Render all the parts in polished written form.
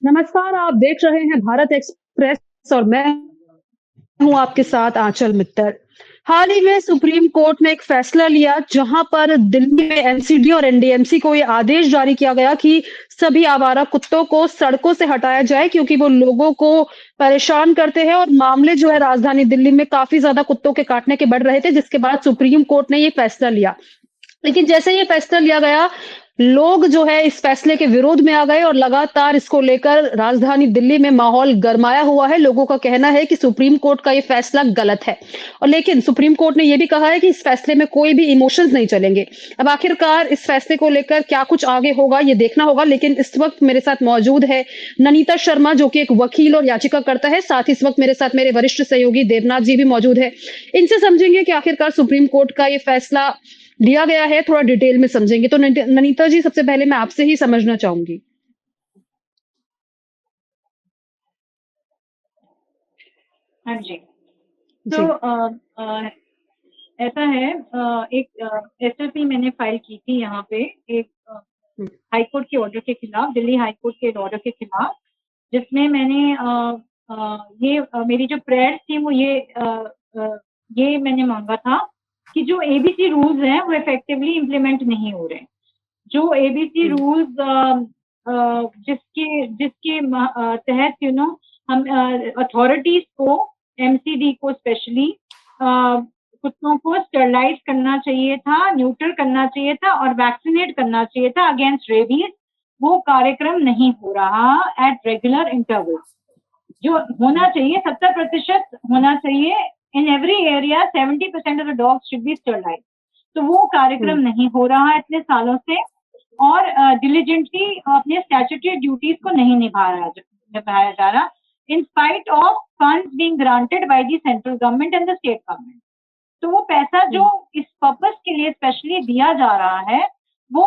नमस्कार, आप देख रहे हैं भारत एक्सप्रेस और मैं हूँ आपके साथ आंचल मित्तर। हाल ही में सुप्रीम कोर्ट ने एक फैसला लिया जहां पर दिल्ली में एनसीडी और एनडीएमसी को ये आदेश जारी किया गया कि सभी आवारा कुत्तों को सड़कों से हटाया जाए क्योंकि वो लोगों को परेशान करते हैं और मामले जो है राजधानी दिल्ली में काफी ज्यादा कुत्तों के काटने के बढ़ रहे थे, जिसके बाद सुप्रीम कोर्ट ने ये फैसला लिया। लेकिन जैसे ये फैसला लिया गया, लोग जो है इस फैसले के विरोध में आ गए और लगातार इसको लेकर राजधानी दिल्ली में माहौल गरमाया हुआ है। लोगों का कहना है कि सुप्रीम कोर्ट का ये फैसला गलत है और लेकिन सुप्रीम कोर्ट ने ये भी कहा है कि इस फैसले में कोई भी इमोशंस नहीं चलेंगे। अब आखिरकार इस फैसले को लेकर क्या कुछ आगे होगा ये देखना होगा, लेकिन इस वक्त मेरे साथ मौजूद है ननीता शर्मा, जो कि एक वकील और याचिकाकर्ता है। साथ ही इस वक्त मेरे साथ मेरे वरिष्ठ सहयोगी देवनाथ जी भी मौजूद है। इनसे समझेंगे कि आखिरकार सुप्रीम कोर्ट का ये फैसला लिया गया है, थोड़ा डिटेल में समझेंगे। तो ननीता जी, सबसे पहले मैं आपसे ही समझना चाहूंगी। हाँ जी। जी। तो ऐसा है, एक एसएलपी मैंने फाइल की थी यहाँ पे एक हाई कोर्ट के ऑर्डर के खिलाफ, दिल्ली हाई कोर्ट के ऑर्डर के खिलाफ, जिसमें मैंने मेरी जो प्रेयर थी वो ये मैंने मांगा था कि जो एबीसी रूल्स हैं वो इफेक्टिवली इम्प्लीमेंट नहीं हो रहे। जो एबीसी रूल्स जिसके जिसके तहत हम अथॉरिटीज को, एमसीडी को स्पेशली कुत्तों को स्टरलाइज करना चाहिए था, न्यूट्रल करना चाहिए था और वैक्सीनेट करना चाहिए था अगेंस्ट रेबीज। वो कार्यक्रम नहीं हो रहा एट रेगुलर इंटरवल्स। जो होना चाहिए 70% होना चाहिए in every area, 70% of the dogs should be sterilise. तो वो कार्यक्रम नहीं हो रहा इतने सालों से और डिलीजेंटली अपने स्टैट्यूटरी ड्यूटीज को नहीं निभाया जा रहा in spite of funds being granted by the central government and the state government. तो वो पैसा जो इस पर्पस के लिए स्पेशली दिया जा रहा है, वो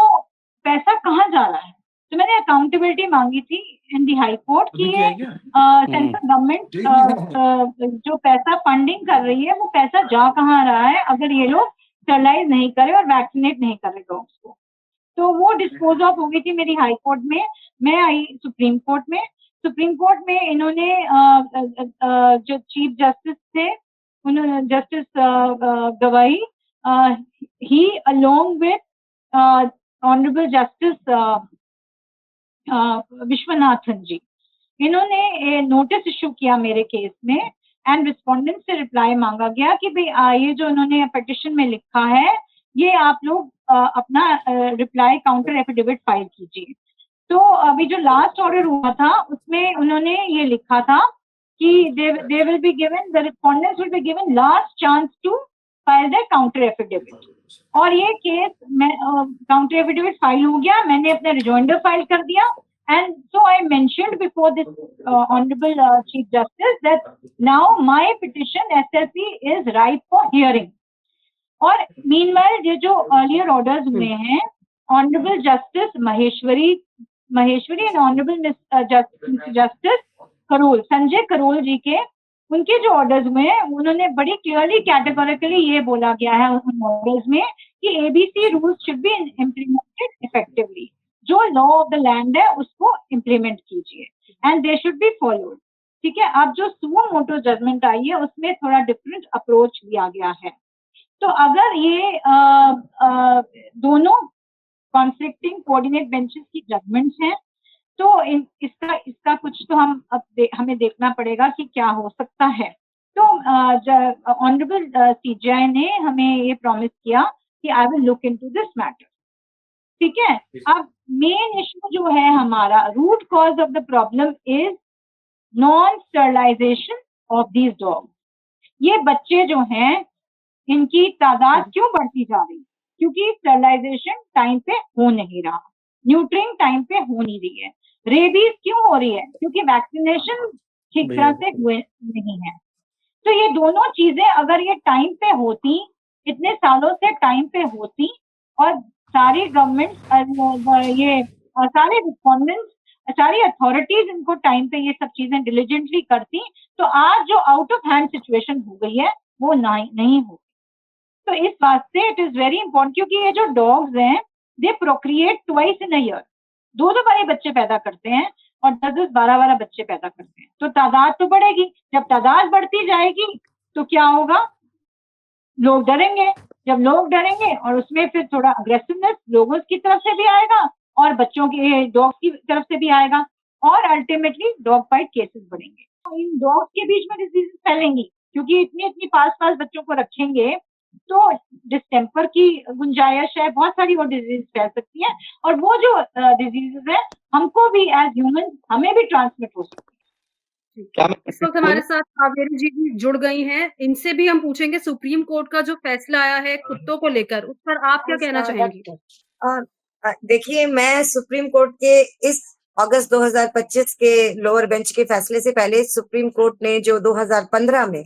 पैसा कहाँ जा रहा है? तो मैंने अकाउंटेबिलिटी मांगी थी इन दी हाई कोर्ट कि ये सेंट्रल गवर्नमेंट जो पैसा फंडिंग कर रही है वो पैसा जा कहाँ रहा है अगर ये लोग स्टरलाइज नहीं करे और वैक्सीनेट नहीं करे डॉग्स को। तो वो डिस्पोज ऑफ हो गई थी मेरी हाई कोर्ट में। मैं आई सुप्रीम कोर्ट में। सुप्रीम कोर्ट में इन्होंने जो चीफ जस्टिस थे, उन्होंने जस्टिस गवाई, ही along with honourable justice Viswanathan ji, इन्होंने नोटिस इशू किया मेरे केस में एंड रिस्पोंडेंट से रिप्लाई मांगा गया कि भाई ये जो उन्होंने पिटिशन में लिखा है ये आप लोग अपना रिप्लाई काउंटर एफिडेविट फाइल कीजिए। तो अभी जो लास्ट ऑर्डर हुआ था उसमें उन्होंने ये लिखा था कि they will be given, the respondents will be given last chance to file the counter affidavit. और ये केस में काउंटर एफिडेविट फाइल हो गया, मैंने अपना रिजॉइंडर फाइल कर दिया and so I mentioned before this honorable chief justice that now my petition SLP is ripe for hearing। और मीनवाइल ये जो अर्लियर ऑर्डर्स हुए हैं, honourable justice Maheshwari and honourable justice Karol, Sanjay Karol ji के, उनके जो ऑर्डर्स हुए हैं उन्होंने बड़ी क्लियरली कैटेगोरिकली ये बोला गया है उन ऑर्डर्स में कि ABC rules should be implemented effectively. जो लॉ ऑफ द लैंड है उसको इम्प्लीमेंट कीजिए and they should be followed. ठीक है, अब जो सुमो मोटो जजमेंट आई है उसमें थोड़ा डिफरेंट अप्रोच लिया गया है। तो अगर ये दोनों कॉन्फ्लिक्टिंग कोऑर्डिनेट बेंचेस की जजमेंट्स हैं तो इसका कुछ तो हमें देखना पड़ेगा कि क्या हो सकता है। तो ऑनरेबल सीजीआई ने हमें ये प्रॉमिस किया कि I will look into this matter. ठीक है, अब मेन इशू जो है हमारा, root cause of the problem is non sterilisation of these dogs. ये बच्चे जो हैं इनकी तादाद क्यों बढ़ती जा रही? क्योंकि स्टरलाइजेशन टाइम पे हो नहीं रहा, न्यूट्रिंग टाइम पे हो नहीं रही है। रेबीज क्यों हो रही है? क्योंकि वैक्सीनेशन ठीक तरह से हुए नहीं है। तो ये दोनों चीजें अगर ये टाइम पे होती, इतने सालों से टाइम पे होती और सारी गवर्नमेंट सारे रिस्पोंडेंट्स, सारी अथॉरिटीज इनको टाइम पे ये सब चीजें डिलीजेंटली करती, तो आज जो आउट ऑफ हैंड सिचुएशन हो गई है वो नहीं होती। तो इस वास्ते इट इज वेरी इंपॉर्टेंट, क्योंकि ये जो डॉग्स हैं they procreate twice in a year, दो बारी बच्चे पैदा करते हैं और 10-10, 12-12 बच्चे पैदा करते हैं, तो तादाद तो बढ़ेगी। जब तादाद बढ़ती जाएगी तो क्या होगा, लोग डरेंगे। जब लोग डरेंगे और उसमें फिर थोड़ा अग्रेसिवनेस लोगों की तरफ से भी आएगा और बच्चों के डॉग्स की तरफ से भी आएगा, और अल्टीमेटली डॉग फाइट केसेस बढ़ेंगे। इन डॉग्स के बीच में डिजीजेस फैलेंगी, क्योंकि इतनी इतनी पास बच्चों को रखेंगे तो डिस्टेम्पर की गुंजाइश है, बहुत सारी वो डिजीज फैल सकती है, और वो जो डिजीजेस है हमको भी एज ह्यूमन हमें भी ट्रांसमिट हो सकती है। इस वक्त हमारे साथ कावेरी जी भी जुड़ गई हैं, इनसे भी हम पूछेंगे सुप्रीम कोर्ट का जो फैसला आया है कुत्तों को लेकर, उस पर आप क्या कहना चाहेंगी? देखिए, मैं सुप्रीम कोर्ट के इस अगस्त 2025 के लोअर बेंच के फैसले से पहले सुप्रीम कोर्ट ने जो 2015 में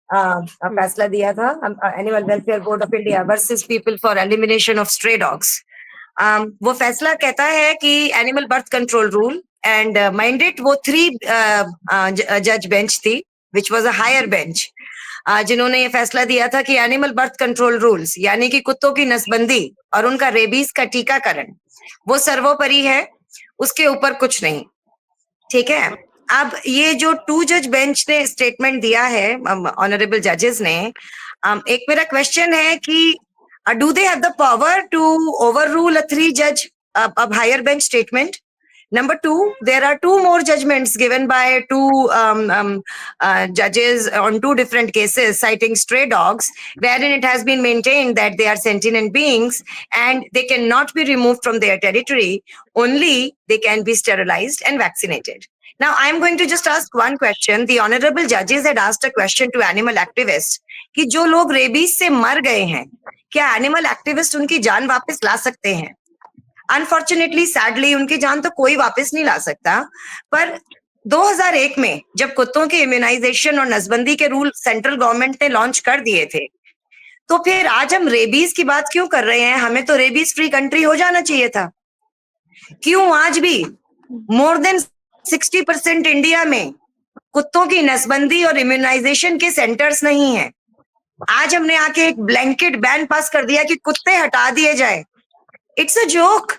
फैसला दिया था, animal welfare board of India versus people for elimination of stray dogs, वो फैसला कहता है कि animal birth control rule and mandate, वो 3 जज बेंच थी which was a higher bench, जिन्होंने ये फैसला दिया था कि एनिमल बर्थ कंट्रोल रूल्स यानी कि कुत्तों की नसबंदी और उनका रेबीज का टीकाकरण वो सर्वोपरि है, उसके ऊपर कुछ नहीं। ठीक है, अब ये जो 2 जज बेंच ने स्टेटमेंट दिया है, ऑनरेबल जजेस ने, एक मेरा क्वेश्चन है कि do they have the power to overrule a 3 जज higher bench statement? Number 2, there are 2 more judgments given by 2 judges on 2 different cases citing stray dogs, wherein it has been maintained that they are sentient beings and they cannot be removed from their territory, only they can be sterilized and vaccinated. Now, I am going to just ask one question. The honorable judges had asked a question to animal activists कि जो लोग rabies से मर गए हैं, क्या animal activist उनकी जान वापस ला सकते हैं? अनफॉर्चुनेटली, सैडली, उनकी जान तो कोई वापस नहीं ला सकता, पर 2001 में जब कुत्तों के इम्यूनाइजेशन और नसबंदी के रूल सेंट्रल गवर्नमेंट ने लॉन्च कर दिए थे, तो फिर आज हम रेबीज की बात क्यों कर रहे हैं? हमें तो रेबीज फ्री कंट्री हो जाना चाहिए था। क्यों आज भी मोर देन 60% इंडिया में कुत्तों की नसबंदी और इम्यूनाइजेशन के सेंटर्स नहीं है? आज हमने आके एक ब्लैंकेट बैन पास कर दिया कि कुत्ते हटा दिए जाए। It's a joke.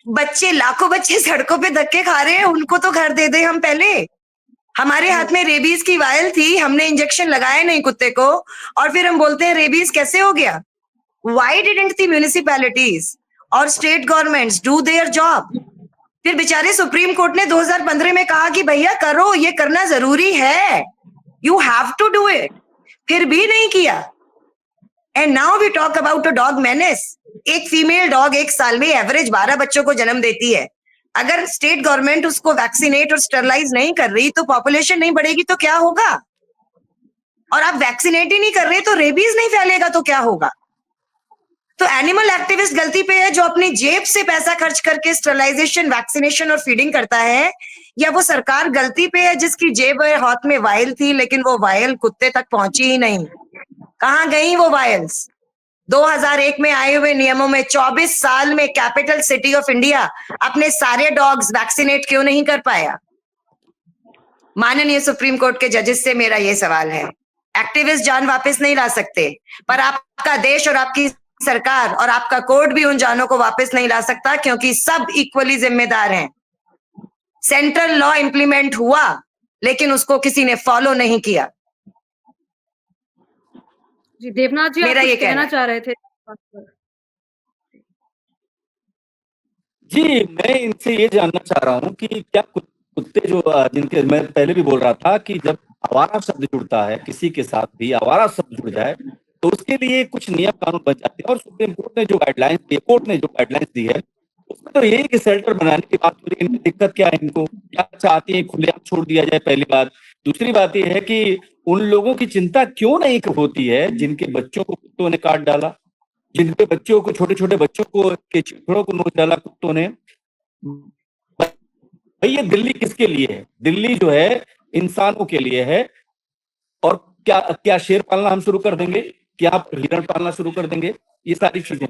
बच्चे, लाखों बच्चे सड़कों पे धक्के खा रहे हैं, उनको तो घर दे दे हम पहले। हमारे हाथ में रेबीज की वायल थी, हमने इंजेक्शन लगाया नहीं कुत्ते को, और फिर हम बोलते हैं रेबीज कैसे हो गया? व्हाई डिडंट द म्युनिसिपैलिटीज और state governments do their job? फिर बेचारे सुप्रीम कोर्ट ने 2015 में कहा कि भैया करो, ये करना जरूरी है, you have to do it, फिर भी नहीं किया। And now we talk about a dog menace. एक फीमेल डॉग 1 साल में एवरेज 12 बच्चों को जन्म देती है। अगर स्टेट गवर्नमेंट उसको वैक्सीनेट और स्टरलाइज नहीं कर रही तो पॉपुलेशन नहीं बढ़ेगी तो क्या होगा? और आप वैक्सीनेट ही नहीं कर रहे तो रेबीज नहीं फैलेगा तो क्या होगा? तो एनिमल एक्टिविस्ट गलती पे है जो अपनी जेब से पैसा खर्च करके स्टरलाइजेशन, वैक्सीनेशन और फीडिंग करता है, या वो सरकार गलती पे है जिसकी जेब और हाथ में वायल थी लेकिन वो वायल कुत्ते तक पहुंची ही नहीं? कहाँ गई वो वायल्स? 2001 में आए हुए नियमों में 24 साल में कैपिटल सिटी ऑफ इंडिया अपने सारे डॉग्स वैक्सीनेट क्यों नहीं कर पाया? माननीय सुप्रीम कोर्ट के जजेस से मेरा ये सवाल है। एक्टिविस्ट जान वापस नहीं ला सकते, पर आपका देश और आपकी सरकार और आपका कोर्ट भी उन जानों को वापस नहीं ला सकता, क्योंकि सब इक्वली जिम्मेदार हैं। सेंट्रल लॉ इंप्लीमेंट हुआ लेकिन उसको किसी ने फॉलो नहीं किया। जी, देवनाथ जी, आप मेरा ये कुछ कहना चाह रहे थे? जी, मैं इनसे ये जानना चाह रहा हूँ कि क्या कुत्ते जो जिनके मैं पहले भी बोल रहा था कि जब आवारा शब्द जुड़ता है, किसी के साथ भी आवारा शब्द जुड़ जाए तो उसके लिए कुछ नियम कानून बन जाते हैं, और सुप्रीम कोर्ट ने जो गाइडलाइंस दी, कोर्ट ने जो गाइडलाइंस दी है उसमें तो यही कि शेल्टर बनाने की बात हो रही है। इनमें दिक्कत क्या है? इनको क्या चाहती है? खुलेआम छोड़ दिया जाए, पहली बात। दूसरी बात यह है कि उन लोगों की चिंता क्यों नहीं होती है जिनके बच्चों को कुत्तों ने काट डाला, जिनके बच्चों को, छोटे छोटे बच्चों को के चिथड़ों को नोच डाला कुत्तों ने। भाई ये दिल्ली किसके लिए है? दिल्ली जो है इंसानों के लिए है। और क्या क्या शेर पालना हम शुरू कर देंगे? क्या आप हिरण पालना शुरू कर देंगे? ये सारी चीजें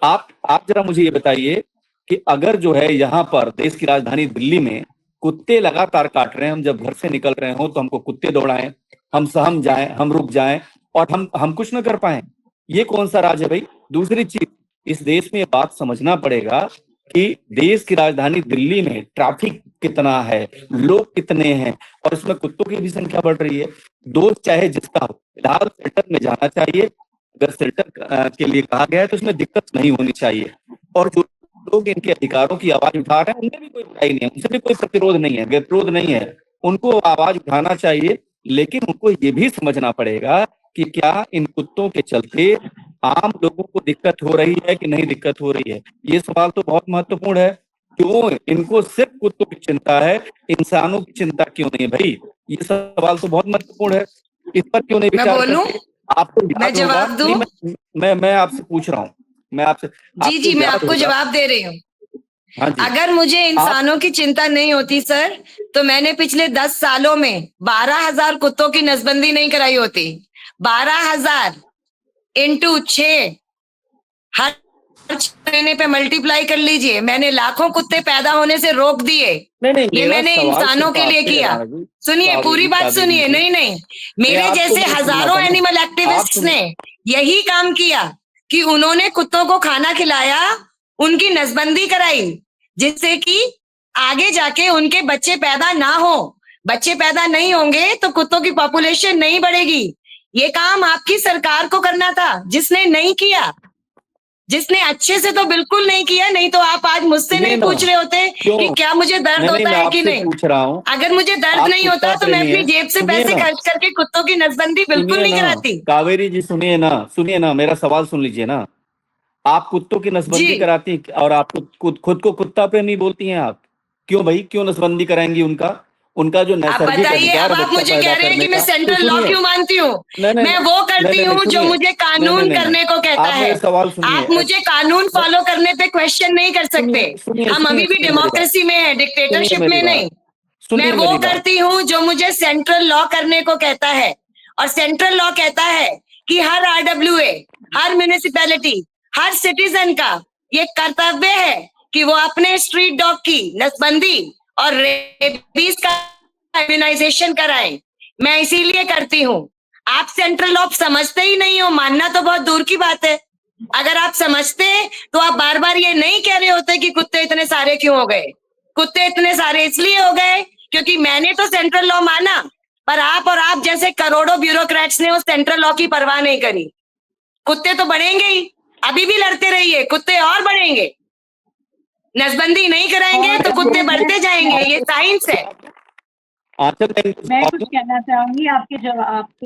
आप जरा मुझे ये बताइए कि अगर जो है यहाँ पर देश की राजधानी दिल्ली में कुत्ते लगातार काट रहे हैं, हम जब घर से निकल रहे हो तो हमको कुत्ते दौड़ाएं, हम सहम जाएं, हम रुक जाएं और हम कुछ ना कर पाए, ये कौन सा राज है भाई? दूसरी चीज, इस देश में ये बात समझना पड़ेगा कि देश की राजधानी दिल्ली में ट्रैफिक कितना है, लोग कितने हैं, और इसमें कुत्तों की भी संख्या बढ़ रही है। दोस्त चाहे जिसका हो, फिलहाल शेल्टर में जाना चाहिए। अगर शेल्टर के लिए कहा गया है तो इसमें दिक्कत नहीं होनी चाहिए। और जो लोग इनके अधिकारों की आवाज उठा रहे हैं उनमें भी कोई बुराई नहीं है, उनसे भी कोई प्रतिरोध नहीं है, विरोध नहीं है, उनको आवाज उठाना चाहिए। लेकिन उनको ये भी समझना पड़ेगा कि क्या इन कुत्तों के चलते आम लोगों को दिक्कत हो रही है कि नहीं दिक्कत हो रही है। ये सवाल तो बहुत महत्वपूर्ण है। क्यों इनको सिर्फ कुत्तों की चिंता है, इंसानों की चिंता क्यों नहीं है भाई? ये सवाल तो बहुत महत्वपूर्ण है। इस पर क्यों नहीं मैं विचार बोलूं? करते? आपको मैं याद होगा, जवाब दूं? नहीं, मैं आपसे पूछ रहा हूँ, मैं आपसे, जी जी, मैं आपको जवाब दे रही हूँ। हाँ जी, अगर मुझे इंसानों की चिंता नहीं होती सर, तो मैंने पिछले 10 सालों में 12,000 कुत्तों की नसबंदी नहीं कराई होती। 12,000 इंटू 6, हर 6 महीने पे मल्टीप्लाई कर लीजिए। मैंने लाखों कुत्ते पैदा होने से रोक दिए। नहीं, ये मैंने इंसानों के लिए किया। सुनिए, पूरी बात सुनिए। नहीं नहीं, मेरे जैसे हजारों एनिमल एक्टिविस्ट्स ने यही काम किया कि उन्होंने कुत्तों को खाना खिलाया, उनकी नसबंदी कराई, जिससे कि आगे जाके उनके बच्चे पैदा ना हो। बच्चे पैदा नहीं होंगे तो कुत्तों की पॉपुलेशन नहीं बढ़ेगी। ये काम आपकी सरकार को करना था, जिसने नहीं किया, जिसने अच्छे से तो बिल्कुल नहीं किया। नहीं तो आप आज मुझसे नहीं पूछ रहे होते कि क्या मुझे दर्द होता है कि नहीं। पूछ रहा हूँ, अगर मुझे दर्द नहीं होता तो मैं अपनी जेब से पैसे खर्च करके कुत्तों की नसबंदी बिल्कुल नहीं कराती। कावेरी जी सुनिए ना, मेरा सवाल सुन लीजिए ना। आप कुत्तों की नसबंदी कराती और आप खुद को कुत्ता प्रेमी बोलती हैं आप। क्यों भाई, क्यों नसबंदी कराएंगी उनका जो नैसर्गिक अधिकार अब आप मुझे कह रहे हैं कि मैं सेंट्रल लॉ क्यों मानती हूँ? मैं वो करती हूँ जो मुझे कानून करने को कहता है। आप मुझे कानून फॉलो करने पे क्वेश्चन नहीं कर सकते। हम अभी भी डेमोक्रेसी में है, डिक्टेटरशिप में नहीं। मैं वो करती हूँ जो मुझे सेंट्रल लॉ करने को कहता है। और सेंट्रल लॉ कहता है कि हर RWA, हर म्युनिसिपैलिटी, हर सिटीजन का ये कर्तव्य है कि वो अपने स्ट्रीट डॉग की नसबंदी और रेबीज का इम्यूनाइजेशन कराएं। मैं इसीलिए करती हूँ। आप सेंट्रल लॉ समझते ही नहीं हो, मानना तो बहुत दूर की बात है। अगर आप समझते तो आप बार बार ये नहीं कह रहे होते कि कुत्ते इतने सारे क्यों हो गए। कुत्ते इतने सारे इसलिए हो गए क्योंकि मैंने तो सेंट्रल लॉ माना, पर आप और आप जैसे करोड़ों ब्यूरोक्रेट्स ने उस सेंट्रल लॉ की परवाह नहीं करी। कुत्ते तो बढ़ेंगे ही, अभी भी लड़ते रहिए, कुत्ते और बढ़ेंगे। नसबंदी नहीं कराएंगे तो कुत्ते बढ़ते जाएंगे, ये साइंस है। मैं कुछ कहना चाहूंगी आपके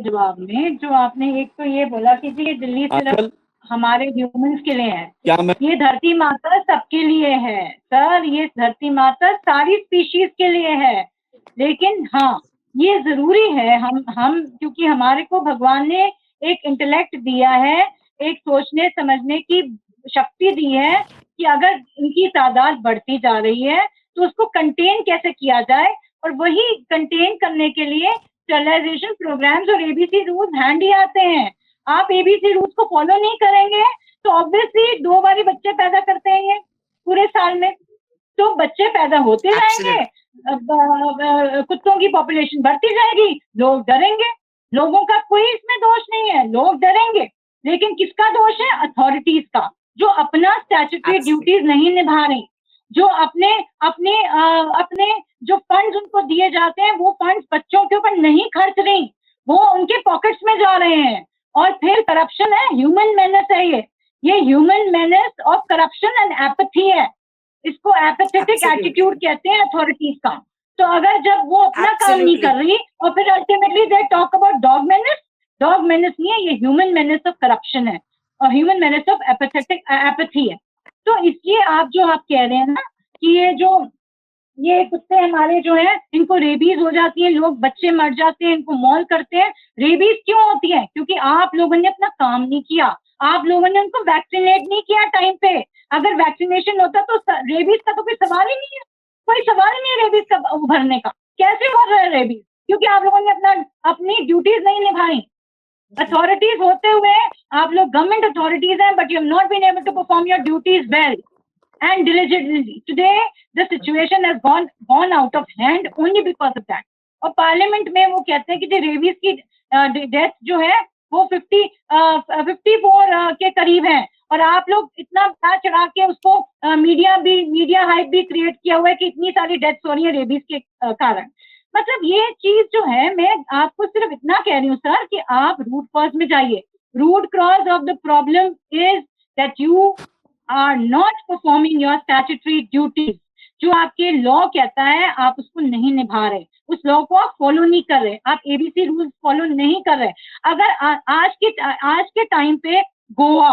जवाब में। जो आपने एक तो ये बोला कि जी ये दिल्ली सिर्फ हमारे ह्यूमंस के लिए है, ये धरती माता सबके लिए है। सर, ये धरती माता सारी स्पीशीज के लिए है। लेकिन हाँ, ये जरूरी है हम क्योंकि हमारे को भगवान ने एक इंटेलेक्ट दिया है, एक सोचने समझने की शक्ति दी है कि अगर इनकी तादाद बढ़ती जा रही है तो उसको कंटेन कैसे किया जाए। और वही कंटेन करने के लिए स्टेरिलाइजेशन प्रोग्राम्स और ABC रूल्स हैंडी आते हैं। आप ABC रूल्स को फॉलो नहीं करेंगे तो ऑब्वियसली 2 बारी बच्चे पैदा करते हैं ये पूरे साल में, तो बच्चे पैदा होते जाएंगे, कुत्तों की पॉपुलेशन बढ़ती जाएगी, लोग डरेंगे। लोगों का कोई इसमें दोष नहीं है, लोग डरेंगे। लेकिन किसका दोष है? अथॉरिटीज का, जो अपना स्टैट्यूटरी ड्यूटीज नहीं निभा रही, जो अपने जो फंड्स उनको दिए जाते हैं वो फंड्स बच्चों के ऊपर नहीं खर्च रही, वो उनके पॉकेट्स में जा रहे हैं। और फिर करप्शन है, ह्यूमन मेनेस है ये human menace of corruption and apathy है। इसको एपैथेटिक एटीट्यूड कहते हैं अथॉरिटीज का। तो अगर जब वो अपना काम नहीं कर रही और फिर ultimately they talk about dog menace नहीं है, ये ह्यूमन मेनेस ऑफ करप्शन है और ह्यूमन मेनेस ऑफ एपैथी है। तो इसलिए आप कह रहे हैं ना कि ये कुत्ते हमारे जो है इनको रेबीज हो जाती है, लोग बच्चे मर जाते हैं, इनको मौल करते हैं। रेबीज क्यों होती है? क्योंकि आप लोगों ने अपना काम नहीं किया, आप लोगों ने उनको वैक्सीनेट नहीं किया टाइम पे। अगर वैक्सीनेशन होता तो रेबीज का तो कोई सवाल ही नहीं है, कोई सवाल ही नहीं है रेबीज का उभरने का। कैसे उभर रहा है रेबीज? क्योंकि आप लोगों ने अपनी ड्यूटीज नहीं निभाई। अथॉरिटीज होते हुए आप लोग गवर्नमेंट अथॉरिटीज हैं, but you have not been able to perform your duties well and diligently. Today the situation has gone out of hand only because of that. और पार्लियामेंट में वो कहते हैं कि रेबीज की डेथ जो है वो 54 के करीब है और आप लोग इतना बढ़ा चढ़ा के उसको मीडिया हाइप भी क्रिएट किया हुआ है कि इतनी सारी डेथ्स हो रही है रेबीज के कारण। मतलब ये चीज जो है, मैं आपको सिर्फ इतना कह रही हूँ सर कि आप रूट कॉज में जाइए। Root cause of the problem is that you are not performing your statutory duties. जो आपके लॉ कहता है आप उसको नहीं निभा रहे, उस लॉ को आप फॉलो नहीं कर रहे, आप एबीसी रूल्स फॉलो नहीं कर रहे। अगर आज के टाइम पे गोवा,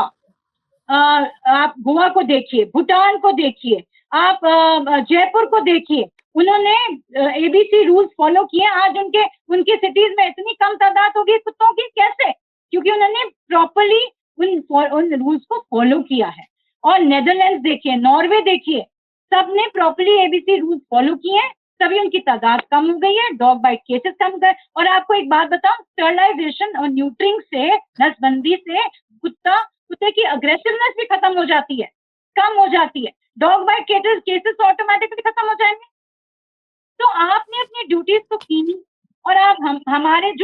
आप गोवा को देखिए, भूटान को देखिए, आप जयपुर को देखिए, उन्होंने एबीसी रूल्स फॉलो किए। आज उनके सिटीज में इतनी कम तादाद होगी कुत्तों की, कैसे? क्योंकि उन्होंने प्रॉपरली उन रूल्स को फॉलो किया है। और नेदरलैंड्स देखिए, नॉर्वे देखिए, सबने प्रॉपरली एबीसी रूल्स फॉलो किए हैं, तभी उनकी तादाद कम हो गई है, डॉग बाइट केसेस कम हो गए। और आपको एक बात बताऊं, स्टरलाइजेशन और न्यूट्रिंग से, नसबंदी से कुत्ते की अग्रेसिवनेस भी खत्म हो जाती है, कम हो जाती है। डॉग बाइट केसेस ऑटोमेटिकली खत्म हो जाएंगे। तो आपने अपनी ड्यूटीज तो की नहीं, और आप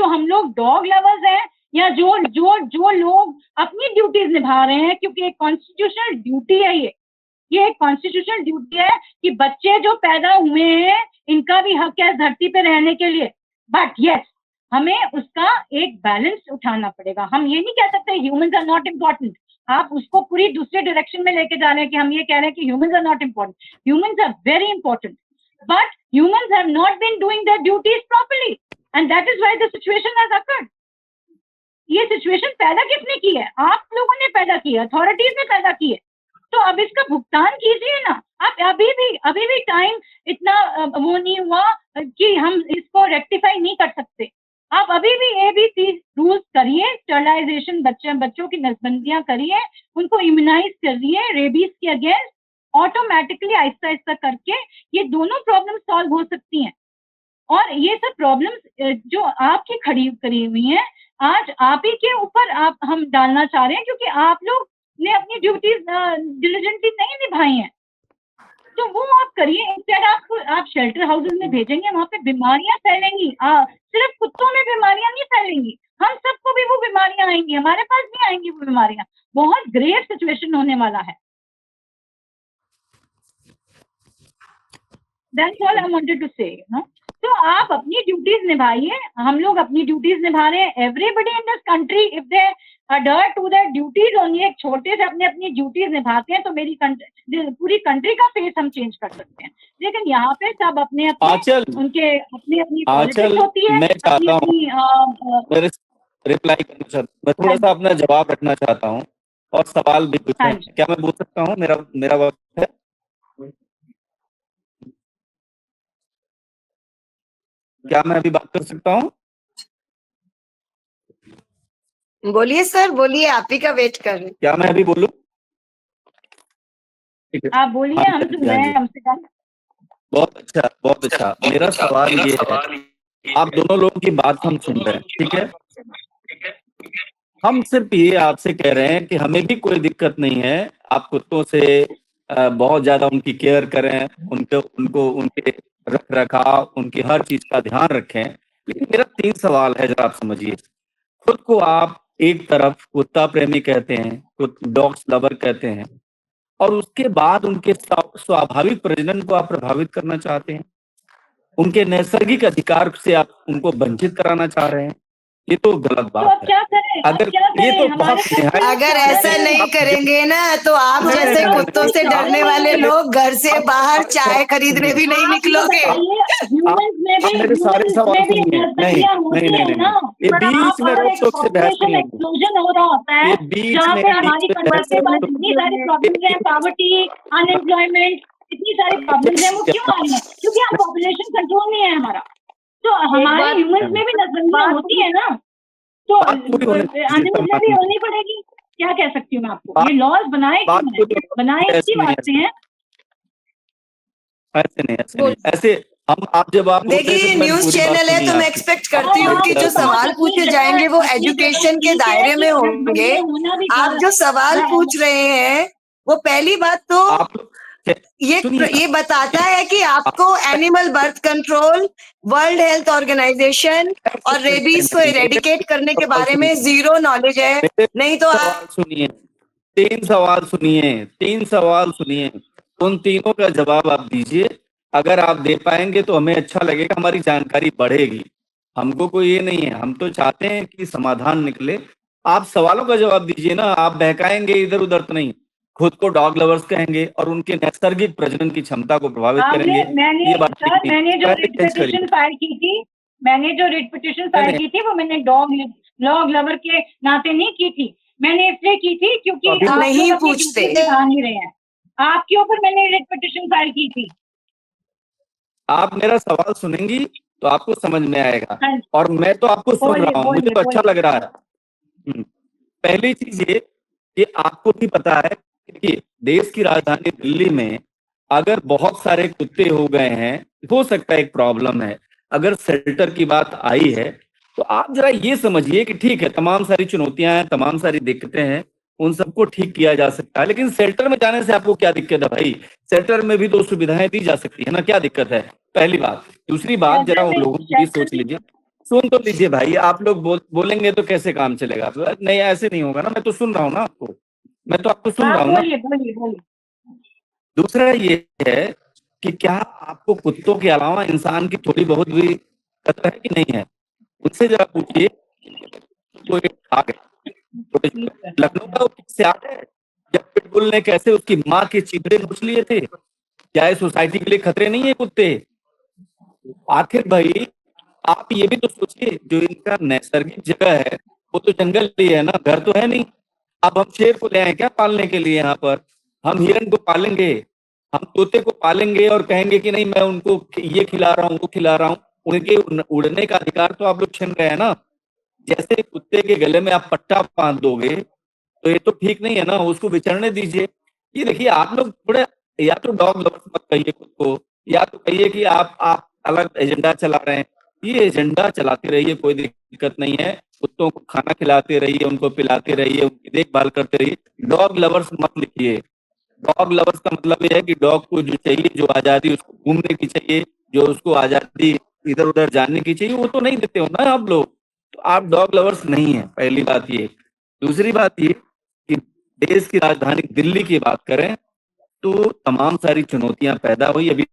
हम लोग डॉग लवर्स हैं, या जो लोग अपनी ड्यूटीज निभा रहे हैं, क्योंकि एक कॉन्स्टिट्यूशनल ड्यूटी है ये एक कॉन्स्टिट्यूशनल ड्यूटी है कि बच्चे जो पैदा हुए हैं इनका भी हक है धरती पे रहने के लिए। बट यस, हमें उसका एक बैलेंस उठाना पड़ेगा। हम ये नहीं कह सकते ह्यूमंस आर नॉट इम्पोर्टेंट। आप उसको पूरी दूसरे डायरेक्शन में लेके जा रहे हैं कि हम ये कह रहे हैं कि humans are not important. Humans are very important, but humans have not been doing their duties properly, and that is why the situation has occurred. ये सिचुएशन पैदा किसने की है? आप लोगों ने पैदा की है, अथॉरिटीज ने पैदा की है। तो अब इसका भुगतान कीजिए ना। आप अभी भी टाइम इतना वो नहीं हुआ कि हम इसको रेक्टिफाई नहीं कर सकते। आप अभी भी एबीसी रूल्स करिए, स्टरलाइजेशन, बच्चों की नसबंदियां करिए, उनको इम्यूनाइज करिए रेबीज के अगेंस्ट। ऑटोमेटिकली आहिस्ता आहिस्ता करके ये दोनों प्रॉब्लम सॉल्व हो सकती हैं। और ये सब प्रॉब्लम्स जो आपकी खड़ी करी हुई हैं, आज आप ही के ऊपर हम डालना चाह रहे हैं, क्योंकि आप लोग ने अपनी ड्यूटीज डिलिजेंटली नहीं निभाई हैं। तो वो आप करिए। इंस्टेड आप शेल्टर हाउसेज में भेजेंगे, वहां पे बीमारियां फैलेंगी। सिर्फ कुत्तों में बीमारियां नहीं फैलेंगी, हम सबको भी वो बीमारियां आएंगी, हमारे पास भी आएंगी वो बीमारियां। बहुत ग्रेव सिचुएशन होने वाला है। That's all I wanted to say, you know? तो आप अपनी ड्यूटीज निभाइए, हम लोग अपनी ड्यूटीज निभा रहे हैं। Everybody in this country, if they adhere to their duties only, एक छोटे से अपनी ड्यूटीज निभाते हैं, तो पूरी कंट्री का फेस हम चेंज कर सकते हैं। लेकिन यहाँ पे सब अपने अपनी पॉलिटिक्स होती है। मैं चाहता हूँ रिप्लाई करना चाहता हूँ, मैं थोड़ा सा अपना जवाब रखना चाहता हूँ और सवाल भी कुछ है। क्या मैं बोल सकता हूँ? मेरा वक्त है? क्या मैं अभी बात कर सकता हूँ? बोलिए सर, बोलिए, आप ही का वेट कर रहे हैं। क्या मैं अभी बोलूं? आप बोलिए, हम तो हैं, हमसे कम। बहुत अच्छा। मेरा सवाल ये है, आप दोनों लोगों की बात हम सुन रहे हैं, ठीक है? हम सिर्फ ये आपसे कह रहे हैं कि हमें भी कोई दिक्कत नहीं है, आप कुत्तों से बहुत ज्यादा उनकी केयर करें, उनके रख रखाव, उनकी हर चीज का ध्यान रखें। लेकिन मेरा 3 सवाल है, जरा आप समझिए। खुद को आप एक तरफ कुत्ता प्रेमी कहते हैं, डॉग्स लवर कहते हैं, और उसके बाद उनके स्वाभाविक प्रजनन को आप प्रभावित करना चाहते हैं, उनके नैसर्गिक अधिकार से आप उनको वंचित कराना चाह रहे हैं। ये तो गलत बात है। क्या करें? ये तो बहुत अगर ऐसा नहीं करेंगे ना, तो आप जैसे कुत्तों से डरने वाले लोग घर से बाहर चाय खरीदने भी नहीं निकलोगे। आप मेरे सारे सवाल सुनिए। नहीं, ये बीच में रोक-टोक से बहस नहीं होगी। एक्सप्लोजन हो रहा होता है, जहाँ पे हमारी कंट्री के पास इतनी सारी प्रॉब्लम्स हैं, पॉवर्टी, अनएम्प्लॉयमेंट, इतनी सारी प्रॉब्लम्स हैं। वो क्यों आ रही है? क्योंकि हम पॉपुलेशन कंट्रोल नहीं है हमारा। तो हमारे ह्यूमंस में भी नसबंदियां होती है ना, तो अनएम्प्लॉयमेंट भी होनी पड़ेगी। क्या कह सकती हूँ मैं आपको? ये लॉज बनाए इसी वास्ते हैं। ऐसे आप जब आप देखिए, न्यूज चैनल है तो मैं एक्सपेक्ट करती हूँ कि जो सवाल पूछे जाएंगे वो एजुकेशन के दायरे में होंगे। आप जो सवाल पूछ रहे हैं वो पहली बात तो ये बताता है कि आपको animal birth control, world health organisation और रेबीज को इरेडिकेट करने के बारे में 0 नॉलेज है। नहीं तो आप सुनिए, तीन सवाल सुनिए, उन तीनों का जवाब आप दीजिए। अगर आप दे पाएंगे तो हमें अच्छा लगेगा, हमारी जानकारी बढ़ेगी। हमको कोई ये नहीं है, हम तो चाहते हैं कि समाधान निकले। आप सवालों का जवाब दीजिए ना, आप बहकाएंगे इधर उधर तो नहीं। खुद को डॉग लवर्स कहेंगे और उनके नैसर्गिक प्रजनन की क्षमता को प्रभावित करेंगे, ये बात ठीक नहीं। मैंने जो पहले रिट चेंज पिटिशन करिए। फाइल की थी, मैंने जो रिट पिटिशन फाइल नहीं, की थी वो मैंने डॉग लवर के नाते नहीं की थी। मैंने इसलिए की थी क्योंकि अभी आप नहीं लोग अपनी पूछते। ड्यूटी निभा नहीं रहे हैं। आपके ऊपर मैंने रिट पिटिशन फाइल की थी। आप मेरा सवाल सुनेंगी तो आपको समझ में आएगा, हाँ जी, और मैं तो आपको सुन बोलिए रहा हूँ, मुझे बोलिए तो अच्छा बोलिए। लग रहा है। पहली चीज ये कि आपको भी पता है कि देश की राजधानी दिल्ली में अगर बहुत सारे कुत्ते हो गए हैं, हो सकता है एक प्रॉब्लम है। अगर शेल्टर की बात आई है तो आप जरा ये समझिए कि ठीक है, तमाम सारी चुनौतियां हैं, तमाम सारी दिक्कतें हैं, उन सबको ठीक किया जा सकता है। लेकिन शेल्टर में जाने से आपको क्या दिक्कत है भाई? शेल्टर में भी तो सुविधाएं दी जा सकती है ना, क्या दिक्कत है? पहली बात। दूसरी बात, जरा उन लोगों की भी सोच लीजिए। सुन तो लीजिए भाई, आप लोग बोलेंगे तो कैसे काम चलेगा? नहीं, ऐसे नहीं होगा ना, मैं तो सुन रहा हूँ ना आपको, मैं तो आपको सुन रहा हूँ ना। बोलिए बोलिए बोलिए। दूसरा ये है कि क्या आपको कुत्तों के अलावा इंसान की थोड़ी बहुत भी कदर है कि नहीं है? उससे जरा पूछिए। कोई आ गए लखनऊ का किससे आ गए, जब पिटबुल ने कैसे उसकी माँ के चिबड़े नोच लिए थे। क्या ये सोसाइटी के लिए खतरे नहीं है कुत्ते? आखिर भाई आप ये भी तो सोचिए, जो इनका नैसर्गिक जगह है वो तो जंगल ही है ना, घर तो है नहीं। अब हम शेर को ले आए क्या पालने के लिए? यहाँ पर हम हिरन को पालेंगे, हम तोते को पालेंगे और कहेंगे कि नहीं मैं उनको ये खिला रहा हूँ वो खिला रहा हूँ। उनके उड़ने का अधिकार तो आप लोग छीन गए हैं ना। जैसे कुत्ते के गले में आप पट्टा बांध दोगे तो ये तो ठीक नहीं है ना, उसको विचरने दीजिए। ये देखिए, आप लोग थोड़े, या तो डॉग लवर्स मत कहिए खुद को, या तो कहिए कि आप अलग एजेंडा चला रहे हैं। ये एजेंडा चलाते रहिए, कोई दिक्कत नहीं है। कुत्तों को खाना खिलाते रहिए, उनको पिलाते रहिए, उनकी देखभाल करते रहिए। डॉग लवर्स मत लिखिए। डॉग लवर्स का मतलब ये है कि डॉग को जो चाहिए, जो आजादी उसको घूमने की चाहिए, जो उसको आजादी इधर उधर जाने की चाहिए, वो तो नहीं देते हो ना आप लोग। तो आप डॉग लवर्स नहीं है, पहली बात ये। दूसरी बात ये कि देश की राजधानी दिल्ली की बात करें तो तमाम सारी चुनौतियां पैदा हुई। अभी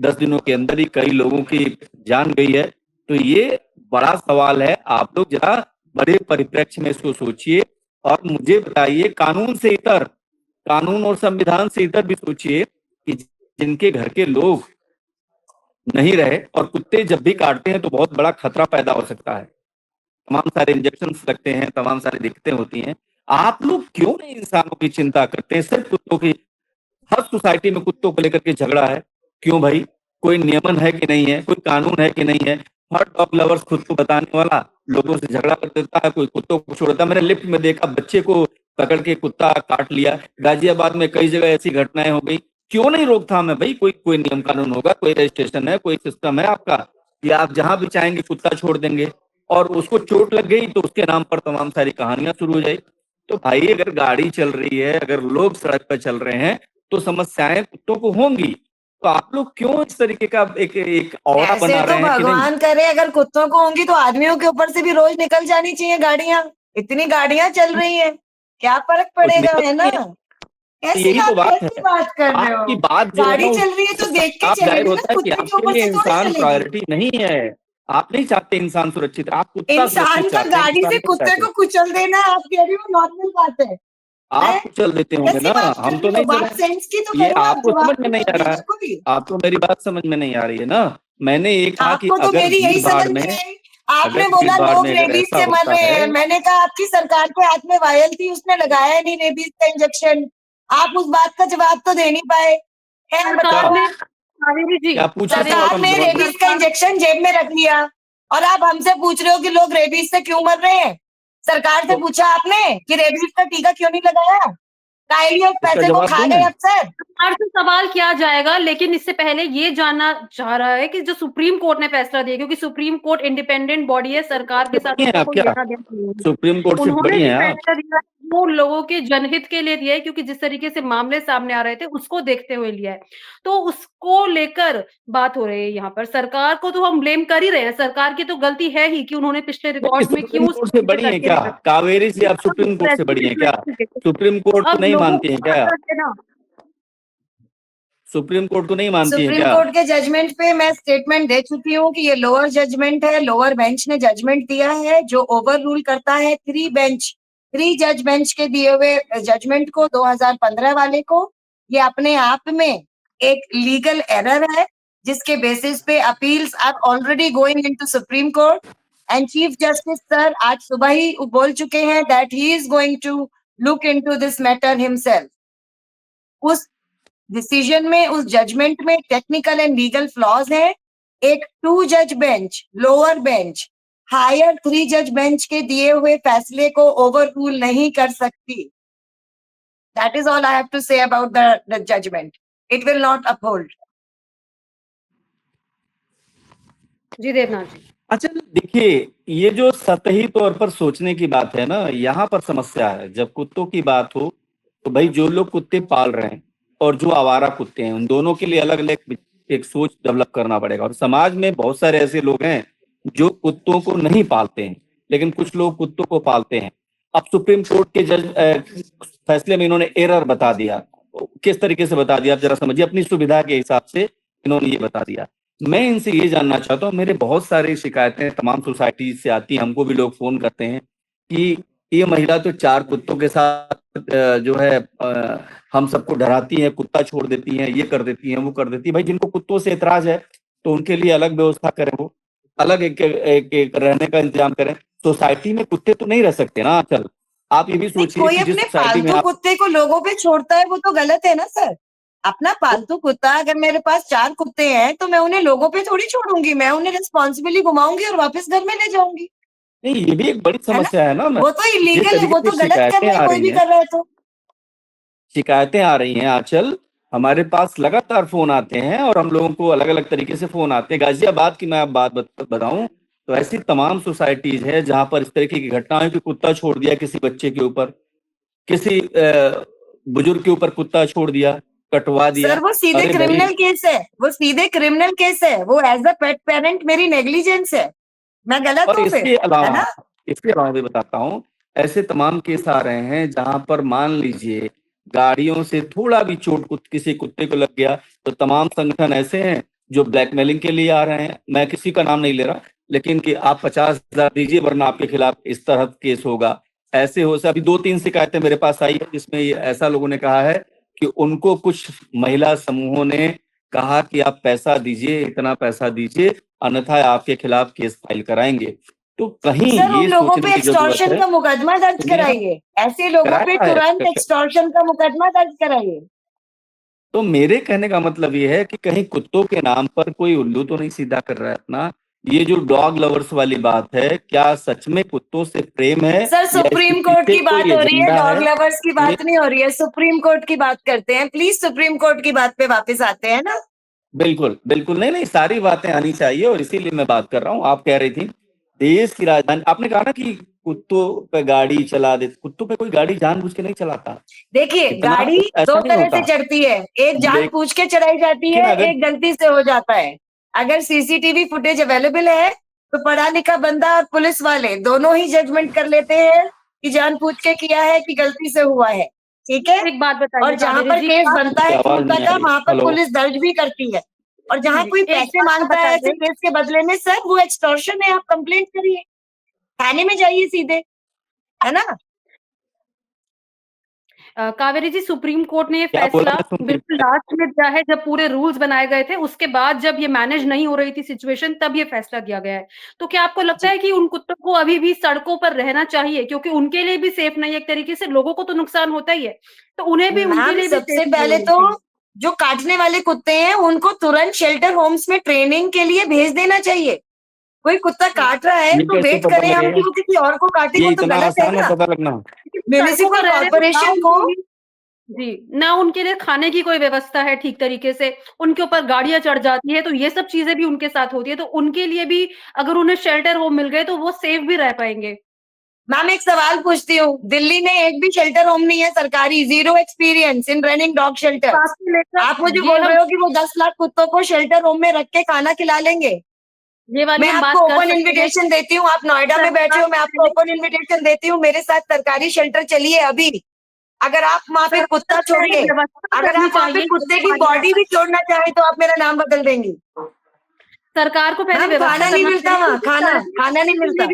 10 दिनों के अंदर ही कई लोगों की जान गई है। तो ये बड़ा सवाल है, आप लोग जरा बड़े परिप्रेक्ष्य में इसको सोचिए और मुझे बताइए, कानून और संविधान से इतर भी सोचिए कि जिनके घर के लोग नहीं रहे और कुत्ते जब भी काटते हैं तो बहुत बड़ा खतरा पैदा हो सकता है। तमाम सारे इंजेक्शन लगते हैं, तमाम सारी दिक्कतें होती हैं। आप लोग क्यों नहीं इंसानों की चिंता करते हैं, सिर्फ कुत्तों की? हर सोसाइटी में कुत्तों को लेकर के झगड़ा है, क्यों भाई? कोई नियमन है कि नहीं है, कोई कानून है कि नहीं है? हर डॉग लवर्स खुद को बताने वाला लोगों से झगड़ा कर देता है, कोई कुत्तों को छोड़ता है। मैंने लिफ्ट में देखा, बच्चे को पकड़ के कुत्ता काट लिया। गाजियाबाद में कई जगह ऐसी घटनाएं हो गई। क्यों नहीं रोकथाम है भाई? कोई नियम कानून होगा, कोई रजिस्ट्रेशन है, कोई सिस्टम है आपका, या आप जहां भी चाहेंगे कुत्ता छोड़ देंगे? और उसको चोट लग गई तो उसके नाम पर तमाम सारी कहानियां शुरू हो जाए। तो भाई अगर गाड़ी चल रही है, अगर लोग सड़क पर चल रहे हैं तो समस्याएं कुत्तों को होंगी। तो आप लोग क्यों इस तरीके का एक औरा ऐसे बना तो रहे हैं कि नहीं? भगवान करे अगर कुत्तों को होंगी तो आदमियों के ऊपर से भी रोज निकल जानी चाहिए गाड़ियां। इतनी गाड़ियां चल रही हैं, क्या फर्क कुछ पड़ेगा, है ना? निकल, कैसी यही तो आप बात है। कैसी बात कर रहे आपकी हो? बात जो है ना, गाड़ी चल रही है तो उससे देख के साफ जाहिर चलेगी ना, होता है कि कुत्ते के आपके ऊपर लिए से थोड़ी इंसान चलेगी। प्रायोरिटी नहीं है। आप नहीं चाहते इंसान सुरक्षित, आप कुत्ता इंसान सुरक्षित का चाहते हैं, गाड़ी इंसान से नहीं कुत्ते चाहते। को कुचल देना, आप कह रही हो नॉर्मल बात है? आप हैं? कुचल देते होंगे कैसी ना, बात कर हम तो रही हो? नहीं बात करें। सेंस की तो ये करो, आप आपको जवाब समझ में तो नहीं मत आ रहा देना है, कोई। आपको मेरी बात समझ में नहीं आ रही है ना। मैंने ये कहा कि आपको तो अगर मेरी यही भीड़ भाड़ समझ में, नहीं आई। अगर आपने भीड़ बोला भाड़ लोग में अगर रेबीज ऐसा से मर होता रहे है। हैं, मैंने कहा आपकी सरकार के हाथ में वायल थी, उसने लगाया नहीं रेबीज का इंजेक्शन। आप उस बात का जवाब तो दे नहीं पाए। है क्या बताओ। कावेरी जी, क्या पूछे सवाल सरकार का ने जवाब दो। रेबीज का इंजेक्शन जेब में रख लिया और आप हमसे पूछ रहे हो कि लोग रेबीज से क्यों मर रहे हैं? सरकार से तो पूछा आपने कि रेबीज का टीका क्यों नहीं लगाया? कायली और इसका पैसे को जवाब खा दूं गए मैं? अफसर। सरकार से सवाल किया जाएगा, लेकिन इससे पहले ये जानना चाह रहा है कि जो सुप्रीम कोर्ट ने फैसला दिया, क्योंकि सुप्रीम कोर्ट इंडिपेंडेंट बॉडी है, सरकार के साथ बड़ी हैं उसका आप कोई क्या? लेना देना नहीं है। सुप्रीम कोर्ट से उन्होंने बड़ी जो हैं आप? फैसला दिया वो लोगों के जनहित के लिए दिया है, क्योंकि जिस तरीके से मामले सामने आ रहे थे उसको देखते हुए लिया है। तो उसको लेकर बात हो रही है यहाँ पर। सरकार को तो हम ब्लेम कर ही रहे हैं, सरकार की तो गलती है ही कि उन्होंने पिछले नहीं, रिकॉर्ड्स में सुप्रीम क्यों कोर्ट से बड़ी है क्या? कावेरी से आप सुप्रीम कोर्ट से बड़ी है क्या? सुप्रीम कोर्ट को अब नहीं लोगों मानती है को क्या? पता है ना। सुप्रीम कोर्ट को नहीं मानती है सुप्रीम क्या? कोर्ट के जजमेंट पे मैं स्टेटमेंट दे चुकी हूँ कि ये लोअर जजमेंट है, लोअर बेंच ने जजमेंट दिया है जो ओवर रूल करता है 3 जज बेंच के दिए हुए जजमेंट को 2015 वाले को। ये अपने आप में एक लीगल एरर है जिसके बेसिस पे appeals are already going into Supreme Court and chief justice sir आज सुबह ही बोल चुके हैं that he is going to look into this matter himself. उस डिसीजन में, उस जजमेंट में टेक्निकल एंड लीगल फ्लॉज है। एक 2 जज बेंच, लोअर बेंच हायर 3 जज बेंच के दिए हुए फैसले को ओवर रूल नहीं कर सकती। That is all I have to say about the judgement. It will not uphold. Ji Devnath ji. अच्छा देखिए, ये जो सतही तौर पर सोचने की बात है ना, यहाँ पर समस्या है। जब कुत्तों की बात हो तो भाई जो लोग कुत्ते पाल रहे हैं और जो आवारा कुत्ते हैं, उन दोनों के लिए अलग अलग एक सोच डेवलप करना पड़ेगा। और समाज में बहुत सारे ऐसे लोग हैं जो कुत्तों को नहीं पालते हैं, लेकिन कुछ लोग कुत्तों को पालते हैं। अब सुप्रीम कोर्ट के फैसले में इन्होंने एरर बता दिया। किस तरीके से बता दिया आप जरा समझिए। अपनी सुविधा के हिसाब से इन्होंने ये बता दिया। मैं इनसे ये जानना चाहता हूँ, मेरे बहुत सारी शिकायतें तमाम सोसाइटी से आती हैं, हमको भी लोग फोन करते हैं कि ये महिला तो 4 कुत्तों के साथ जो है हम सबको डराती है, कुत्ता छोड़ देती है, ये कर देती है, वो कर देती है। भाई जिनको कुत्तों से एतराज है तो उनके लिए अलग व्यवस्था करें, वो अलग एक रहने का इंतजाम करें। सोसाइटी में कुत्ते तो नहीं रह सकते ना। चल आप ये भी सोचिए कोई कि जिस अपने सोसाइटी में पालतू आप कुत्ते को लोगों पे छोड़ता है वो तो गलत है ना सर। अपना पालतू कुत्ता, अगर मेरे पास 4 कुत्ते हैं तो मैं उन्हें लोगों पे थोड़ी छोड़ूंगी, मैं उन्हें रिस्पॉन्सिबली घुमाऊंगी और वापस घर में ले जाऊंगी। नहीं, ये भी एक बड़ी है ना? समस्या है ना। वो तो जिस इलीगल है, वो तरीके तो से गलत कर शिकायतें रहा है, आ कोई रही भी हैं, कर रहा है तो। शिकायतें आ रही हैं आंचल, हमारे पास लगातार फोन आते हैं और हम लोगों को अलग अलग तरीके से फोन आते हैं। गाजियाबाद की मैं आप बात बताऊं तो ऐसी तमाम सोसाइटीज है जहां पर इस तरीके की घटना है कि कुत्ता छोड़ दिया किसी बच्चे के ऊपर, किसी बुजुर्ग के ऊपर कुत्ता छोड़ दिया, कटवा दिया। सर वो सीधे अरे भाई, क्रिमिनल केस है, वो सीधे क्रिमिनल केस है। वो एज अ पेट पेरेंट मेरी नेग्लिजेंस है, मैं गलत और हूँ फिर, है ना? इसके अलावा भी बताता हूँ, ऐसे तमाम केस आ रहे हैं जहां पर मान लीजिए गाड़ियों से थोड़ा भी चोट किसी कुत्ते को लग गया तो तमाम संगठन ऐसे हैं जो ब्लैकमेलिंग के लिए आ रहे हैं। मैं किसी का नाम नहीं ले रहा, लेकिन कि आप 50,000 दीजिए वरना आपके खिलाफ इस तरह केस होगा। ऐसे हो से अभी 2-3 शिकायतें मेरे पास आई है जिसमें ऐसा लोगों ने कहा है कि उनको कुछ महिला समूहों ने कहा कि आप पैसा दीजिए, इतना पैसा दीजिए, अन्यथा आपके खिलाफ केस फाइल कराएंगे। तो कहीं सर उन ये लोगों सोचने पे की जरूरत एक्सटॉर्शन है। का मुकदमा दर्ज सुनिए ना, कराइए, ऐसे लोगों पे कराया तुरंत है। एक्सटॉर्शन का मुकदमा दर्ज कराइए। तो मेरे कहने का मतलब ये है कि कहीं कुत्तों के नाम पर कोई उल्लू तो नहीं सीधा कर रहा है अपना। ये जो डॉग लवर्स वाली बात है, क्या सच में कुत्तों से प्रेम है सर या इसके सुप्रीम कोर्ट पीछे की बात कोई हो रही है, एजेंडा डॉग है? लवर्स की ये बात नहीं हो रही है, सुप्रीम कोर्ट की बात करते हैं। प्लीज सुप्रीम कोर्ट की बात पे वापस आते हैं ना। बिल्कुल बिल्कुल, नहीं नहीं, सारी बातें आनी चाहिए और इसीलिए मैं बात कर रहा हूँ। आप कह रही थी देश की राजधानी, आपने कहा ना कि कुत्तों पे गाड़ी चला दे। कुत्तों पे कोई गाड़ी जानबूझ के नहीं चलाता, देखिए इतना गाड़ी ऐसा 2 नहीं तरह से होता। चढ़ती है, एक जान पूछ के चढ़ाई जाती लेकिन है, अगर एक गलती से हो जाता है। अगर सीसीटीवी फुटेज अवेलेबल है तो पढ़ा लिखा बंदा और पुलिस वाले दोनों ही जजमेंट कर लेते हैं कि जान पूछ के किया है कि गलती से हुआ है, ठीक है। एक बात और बताइए जहां कावेरी पर जी, केस आप बनता है आवाज क्रूरता नहीं आ का, रही। वहां पर हेलो, पुलिस दर्ज भी करती है। और जहां जी, कोई एक पैसे बात मांगता है ऐसे बताइए केस के बदले में, सर वो एक्सटॉर्शन है, आप कंप्लेंट करिए, थाने में जाइए सीधे, है ना? कावेरी जी, सुप्रीम कोर्ट ने ये क्या बोला? फैसला मैं सुन नहीं बिल्कुल पाया। लास्ट में दिया है, जब पूरे रूल्स बनाए गए थे, उसके बाद जब ये मैनेज नहीं हो रही थी सिचुएशन, तब ये फैसला दिया गया है। तो क्या आपको लगता है कि उन कुत्तों को अभी भी सड़कों पर रहना चाहिए? क्योंकि उनके लिए भी सेफ नहीं है, एक तरीके से लोगों को तो नुकसान होता ही है, तो उन्हें भी, उनके मैम लिए भी सबसे सेफ नहीं पहले होनी तो चाहिए। जो काटने वाले कुत्ते हैं उनको तुरंत शेल्टर होम्स में ट्रेनिंग के लिए भेज देना चाहिए। कोई कुत्ता काट रहा है ये तो कैसे वेट पता करें हम लगेगा? कि वो किसी और को काटे, ये वो तो इतना गलत है आसान है ना। पता लगना? सड़कों म्युनिसिपल पर रह रहे हैं तो ना कॉर्पोरेशन को उनके लिए, जी, ना उनके लिए खाने की कोई व्यवस्था है ठीक तरीके से, उनके ऊपर गाड़ियाँ चढ़ जाती है, तो ये सब चीज़ें भी उनके साथ होती है, तो उनके लिए भी अगर उन्हें शेल्टर होम मिल गए, तो वो सेफ भी रह पाएँगे। मैम एक सवाल पूछती हूँ, दिल्ली में एक भी शेल्टर होम नहीं है सरकारी, zero experience in running dog shelter. आप मुझे बोल रहे हो कि वो 10 लाख कुत्तों को शेल्टर होम में रख के खाना खिला लेंगे? ये वाली मैं हम बात आपको कर ओपन सकते हैं। इनविटेशन देती हूँ, आप नोएडा में बैठे हो, मैं आपको ओपन इनविटेशन देती हूँ, मेरे साथ सरकारी शेल्टर चलिए अभी। अगर आप वहाँ पे कुत्ता छोड़िए, अगर आप वहाँ पे कुत्ते की बॉडी भी छोड़ना चाहे तो आप मेरा नाम बदल देंगी। सरकार को पहले मैम खाना नहीं मिलता वहाँ, खाना नहीं मिलता।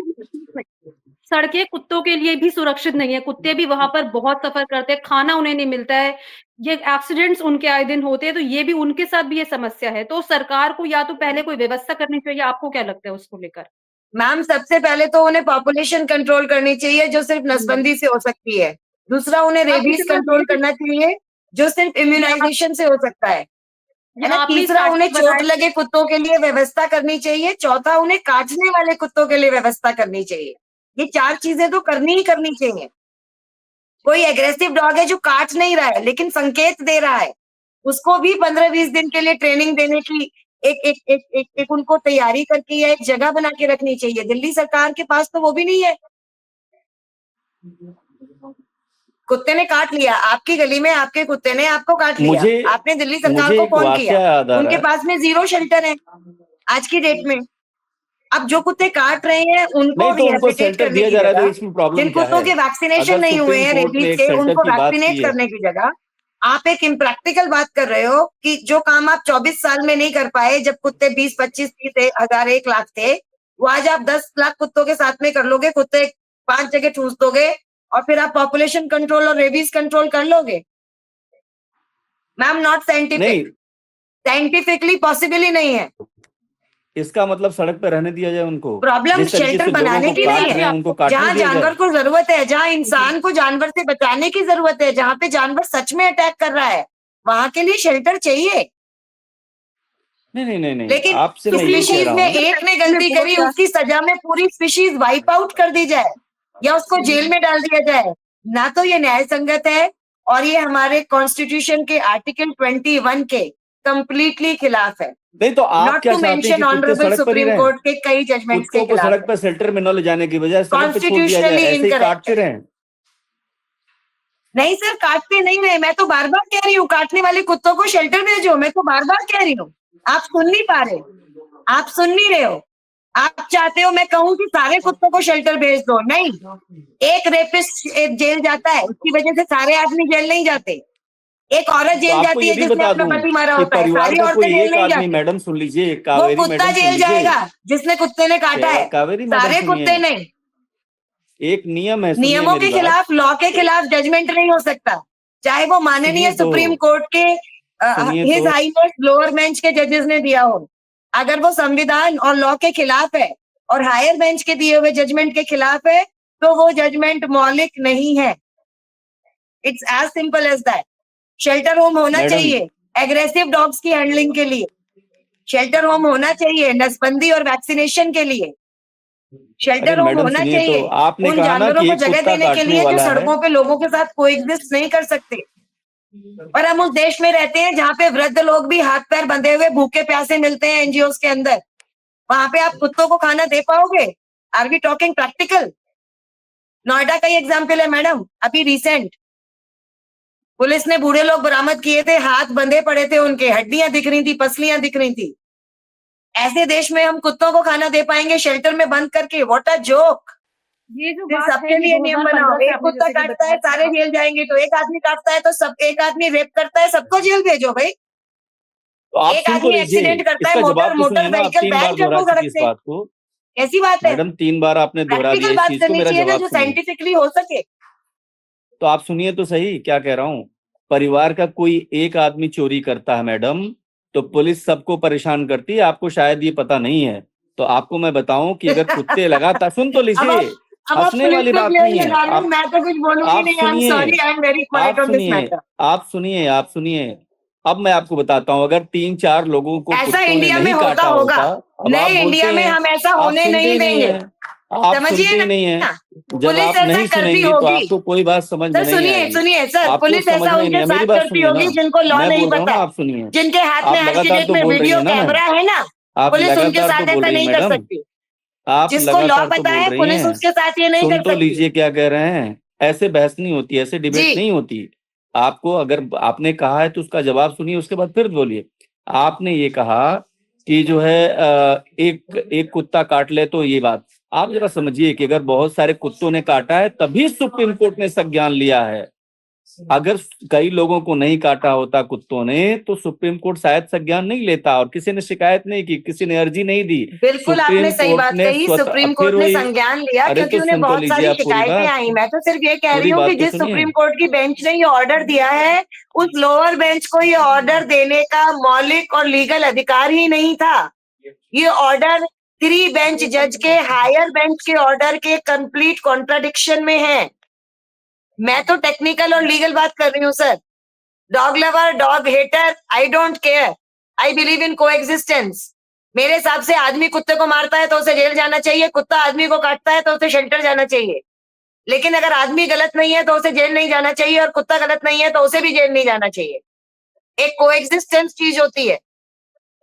सड़कें कुत्तों के लिए भी सुरक्षित नहीं है, कुत्ते भी वहां पर बहुत सफर करते हैं, खाना उन्हें नहीं मिलता है, ये एक्सीडेंट्स उनके आए दिन होते हैं, तो ये भी उनके साथ भी ये समस्या है। तो सरकार को या तो पहले कोई व्यवस्था करनी चाहिए, आपको क्या लगता है उसको लेकर? मैम सबसे पहले तो उन्हें पॉपुलेशन कंट्रोल करनी चाहिए जो सिर्फ नसबंदी से हो सकती है। दूसरा उन्हें रेबीज कंट्रोल करना चाहिए जो सिर्फ इम्यूनाइजेशन से हो सकता है ना। तीसरा उन्हें चोट लगे कुत्तों के लिए व्यवस्था करनी चाहिए। चौथा उन्हें काटने वाले कुत्तों के लिए व्यवस्था करनी चाहिए। ये 4 चीजें तो करनी ही करनी चाहिए। कोई एग्रेसिव डॉग है जो काट नहीं रहा है लेकिन संकेत दे रहा है, उसको भी 15-20 दिन के लिए ट्रेनिंग देने की एक उनको तैयारी करके या एक जगह बना के रखनी चाहिए। दिल्ली सरकार के पास तो वो भी नहीं है। कुत्ते ने काट लिया आपकी गली में, आपके कुत्ते ने आपको काट लिया, आपने दिल्ली सरकार को फोन किया, उनके पास में जीरो शेल्टर है आज की डेट में। अब जो कुत्ते काट रहे हैं उनको रिहैबिलिटेट करने की जगह, जिन कुत्तों के वैक्सीनेशन नहीं हुए हैं रेबीज के, उनको वैक्सीनेट करने की जगह आप एक इम्प्रैक्टिकल बात कर रहे हो कि जो काम आप 24 साल में नहीं कर पाए जब कुत्ते 20, 25, 30 हजार 1 लाख थे, वो आज आप 10 लाख कुत्तों के साथ में कर लोगे। कुत्ते 5 जगह ठूस दोगे और फिर आप पॉपुलेशन कंट्रोल और रेबीज कंट्रोल कर लोगे। Ma'am not scientific, scientifically possible ही नहीं है। इसका मतलब सड़क पे रहने दिया जाए उनको। प्रॉब्लम शेल्टर बनाने की नहीं है, जहाँ जानवर को जरूरत है, जहाँ इंसान को जानवर से बचाने की जरूरत है, जहाँ पे जानवर सच में अटैक कर रहा है, वहां के लिए शेल्टर चाहिए। नहीं लेकिन आपसे मैं यही कह स्पीशीज रहा में हूं। एक ने गलती करी, उसकी सजा में पूरी स्पीशीज वाइप आउट कर दी जाए या उसको जेल में डाल दिया जाए, ना तो ये न्याय संगत है और ये हमारे कॉन्स्टिट्यूशन के आर्टिकल 21 के कंप्लीटली खिलाफ है। नहीं तो आप Not क्या to चाहते हैं mention कि कुत्ते honorable सड़क पर ही Supreme रहें? Court के कई जजमेंट्स के कुत्तों को खिलाफ सड़क पर शेल्टर में न ले जाने की बजाय सड़क पे छोड़ दिया जाए, Constitutionally ऐसे ही incorrect काटते रहें। नहीं सर, काटते नहीं रहे, मैं तो बार बार कह रही हूँ काटने वाले कुत्तों को शेल्टर भेजो, मैं तो बार बार कह रही हूँ। आप सुन नहीं पा रहे, आप सुन नहीं रहे हो। आप चाहते हो मैं कहूँ कि सारे कुत्तों को शेल्टर भेज दो, नहीं। एक रेपिस्ट जेल जाता है, उसकी वजह से सारे आदमी जेल नहीं जाते। एक औरत तो जेल आपको जाती ये है भी जिसने बता अपना दूं पति मारा कि होता है, परिवार सारी का औरतें कोई जेल एक नहीं आदमी, जाती। मैडम सुन लीजिए, वो कावेरी कुत्ता मैडम सुन जेल लीजिए, जाएगा जिसने कुत्ते ने काटा है, कावेरी मैडम सारे कुत्ते सुनिए, नहीं। एक नियम है, सुनिए नियमों मेरी के बात। खिलाफ, लॉ के खिलाफ जजमेंट नहीं हो सकता, चाहे वो माननीय सुनिए तो, सुप्रीम कोर्ट के हिज हाईनेस लोअर बेंच के जजेस ने दिया हो। अगर वो संविधान और लॉ के खिलाफ है और हायर बेंच के दिए हुए जजमेंट के खिलाफ है तो वो जजमेंट मौलिक नहीं है। It's as simple as that. Shelter home होना मैडम, चाहिए एग्रेसिव डॉग्स की हैंडलिंग के लिए, शेल्टर होम होना चाहिए नसबंदी और वैक्सीनेशन के लिए, शेल्टर होम मैडम होना सुनिए तो, चाहिए आपने उन कहा ना जानवरों कि को एक जगह कुत्ता देने के काटने लिए जो वाला है, सड़कों पे लोगों के साथ कोएग्जिस्ट नहीं कर सकते। और हम उस देश में रहते हैं जहाँ पे वृद्ध लोग भी हाथ पैर बंधे हुए भूखे प्यासे मिलते हैं एनजीओ के अंदर, वहां पे आप कुत्तों को खाना दे पाओगे? Are we talking practical? Noida का ही एग्जाम्पल है मैडम, अभी रिसेंट पुलिस ने बूढ़े लोग बरामद किए थे, हाथ बंधे पड़े थे, उनके हड्डियां दिख रही थी, पसलियां दिख रही थी। ऐसे देश में हम कुत्तों को खाना दे पाएंगे शेल्टर में बंद करके? What a joke. ये जो फिर बात सबके है लिए नियम बनाओ, एक कुत्ता काटता है सारे जेल जाएंगे, तो एक आदमी काटता है तो सब, एक आदमी रेप करता है सबको जेल भेजो भाई। तो आप एक सुन तो आदमी लीजिए, एक्सीडेंट करता है इसका जवाब तो मोटर सुनिए ना, आप व्हीकल 3 बार बैन कर दोहरा दो चुकी सड़क इस से। बात को। ऐसी बात है, मैडम 3 बार आपने दोहरा दिया प्रैक्टिकल इस बात चीज को, करनी मेरा चाहिए ना जवाब जो सुनिए। साइंटिफिकली हो सके। तो आप सुनिए तो सही क्या कह रहा हूँ। परिवार का कोई एक आदमी चोरी करता है मैडम, तो पुलिस सबको परेशान करती है, आपको शायद ये पता नहीं है। तो आपको मैं बताऊं कि अगर कुत्ते लगातार, सुन तो लीजिए, हंसने वाली बात नहीं है। मैं तो कुछ बोलूंगी नहीं, I am sorry, I am very quite on this matter. आप सुनिए, अब मैं आपको बताता हूँ, अगर 3-4 लोगों को ऐसा कुत्तों इंडिया ने में नहीं काटा होगा, अब आप नए इंडिया में हम ऐसा आप होने सुनते नहीं ही नहीं देंगे। है, आप समझिए सुनते ही नहीं है। जब पुलिस आप ऐसा नहीं करती सुनेंगी तो होगी। आपको कोई बात समझ में सर नहीं सुनिए आएगी। सुनिए सर, आपको पुलिस समझ ऐसा में नहीं उनके है, मेरी साथ बात करती सुनिए होगी ना, जिनको लॉ मैं नहीं बोल रहा हूँ पता ना, है, आप सुनिए। जिनके हाथ आप में आज की लगातार डेट तो में बोल रही वीडियो है ना, कैमरा है ना, आप पुलिस उनके लगातार साथ तो बोल ऐसा रही नहीं है कर मैडम, सकती। आप जिसको लॉ लगातार तो पता बोल है रही पुलिस हैं, उसके साथ ये नहीं सुन कर तो सकती। लीजिए क्या कह रहे हैं। ऐसे बहस नहीं होती, ऐसे डिबेट जी। नहीं होती। आपको अगर आपने कहा है तो उसका जवाब सुनिए, उसके बाद फिर बोलिए। आपने ये कहा कि जो है एक एक कुत्ता काट ले तो ये बात, आप जरा समझिए कि अगर बहुत सारे कुत्तों ने काटा है तभी सुप्रीम कोर्ट ने संज्ञान लिया है। अगर कई लोगों को नहीं काटा होता कुत्तों ने तो सुप्रीम कोर्ट शायद संज्ञान नहीं लेता, और किसी ने शिकायत नहीं की, किसी ने अर्जी नहीं दी। बिल्कुल आपने सुप्रीम सही कोर्ट बात ने कही, स्वतः सुप्रीम फिर कोर्ट ने वही, संज्ञान लिया अरे क्योंकि तो उन्हें सुन तो बहुत लीजिए सारी आप पूरी शिकायतें बात, आई। मैं तो सिर्फ ये कह रही पूरी हूँ कि बात तो जिस सुनिए। सुप्रीम कोर्ट की बेंच ने ये ऑर्डर दिया है, उस लोअर बेंच को ये ऑर्डर देने का मौलिक और लीगल अधिकार ही नहीं था। ये ऑर्डर 3 बेंच जज के हायर बेंच के ऑर्डर के कंप्लीट कॉन्ट्राडिक्शन में है। मैं तो टेक्निकल और लीगल बात कर रही हूँ sir. Dog lover, dog hater, I don't care, I believe in coexistence. मेरे हिसाब से आदमी कुत्ते को मारता है तो उसे जेल जाना चाहिए, कुत्ता आदमी को काटता है तो उसे शेल्टर जाना चाहिए। लेकिन अगर आदमी गलत नहीं है तो उसे जेल नहीं जाना चाहिए, और कुत्ता गलत नहीं है तो उसे भी जेल नहीं जाना चाहिए। एक कोएग्जिस्टेंस चीज होती है।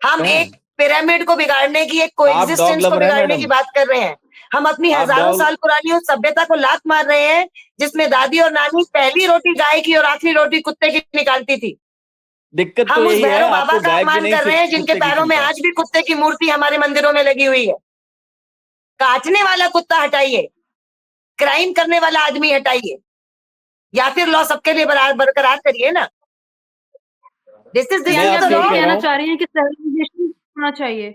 हम एक पिरामिड को बिगाड़ने की, एक आप डॉग कोएग्जिस्टेंस को लवर है बिगाड़ने की मैडम? बात कर रहे हैं। हम अपनी आप हजारों डॉग, साल पुरानी उस सभ्यता को लात मार रहे हैं जिसमें दादी और नानी पहली रोटी गाय की और आखिरी रोटी कुत्ते की निकालती थी। दिक्कत तो हम उस यही है, भैरव बाबा आपको का गाय की अपमान नहीं कर रहे हैं जिनके कुत्ते की पैरों में चिंता है। आज भी कुत्ते की मूर्ति हमारे मंदिरों में लगी हुई है। काटने वाला कुत्ता हटाइए, क्राइम करने वाला आदमी हटाइए, या फिर लॉ सबके लिए बरकरार करिए ना। दिस इज मैं यानी द आप आपसे लॉ। ये यही कह रहा कहना हूँ, चाह रही हैं कि स्टरलाइजेशन होना चाहिए, नहीं